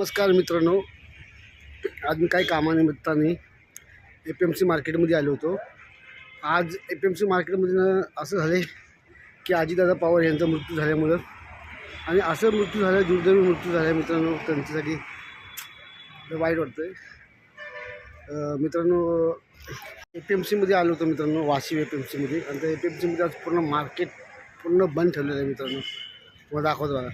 नमस्कार मित्रांनो, आज मी काही कामानिमित्ताने APMC मार्केटमध्ये आलो होतो. आज APMC मार्केटमध्ये असं झाले की अजितदादा पवार यांचा मृत्यू झाल्यामुळं आणि असं मृत्यू झाला, दुर्दैवी मृत्यू झाला मित्रांनो, त्यांच्यासाठी वाईट वाटतं आहे. मित्रांनो, APMCमध्ये आलो होतो मित्रांनो, वाशी APMCमध्ये. आणि त्या APMCमध्ये आज पूर्ण मार्केट पूर्ण बंद ठेवलेलं आहे मित्रांनो. तुम्हाला दाखवतो मला.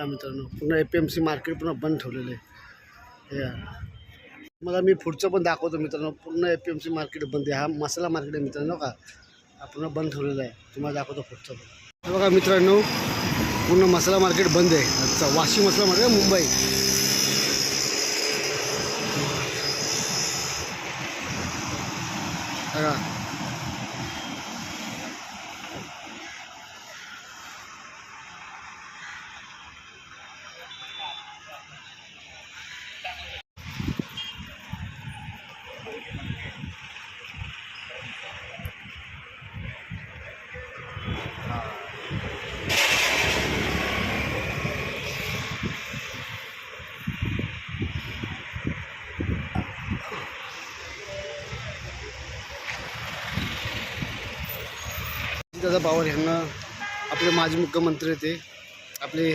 मित्रांनो, पूर्ण APMC मार्केट पूर्ण बंद ठेवलेलं आहे. मला मी पुढचं पण दाखवतो मित्रांनो. पूर्ण APMC मार्केट बंद आहे. हा मसाला मार्केट आहे मित्रांनो का, हा पूर्ण बंद ठेवलेला आहे. तुम्हाला दाखवतो पुढचं पण. बघा मित्रांनो, पूर्ण मसाला मार्केट बंद आहे. अच्छा, वाशी मसाला मार्केट, मुंबई. बघा दादा पवार यांना आपले माजी मुख्यमंत्री होते, आपले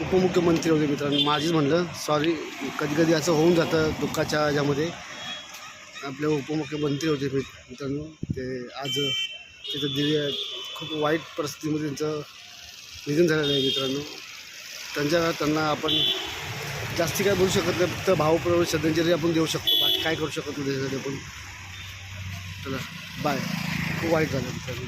उपमुख्यमंत्री होते मित्रांनो. माझीच म्हणलं, सॉरी, कधी कधी असं होऊन जातं दुःखाच्या ह्याच्यामध्ये. आपले उपमुख्यमंत्री होते मित्रांनो, ते आज तिथं दिल्ली खूप वाईट परिस्थितीमध्ये त्यांचं निधन झालेलं आहे मित्रांनो. त्यांना आपण जास्ती काय बोलू शकत नाही, फक्त भावपूर्ण श्रद्धांजली आपण देऊ शकतो, बाकी काय करू शकत नाही त्याच्यासाठी आपण. चला बाय. खूप वाईट झालं मित्रांनो.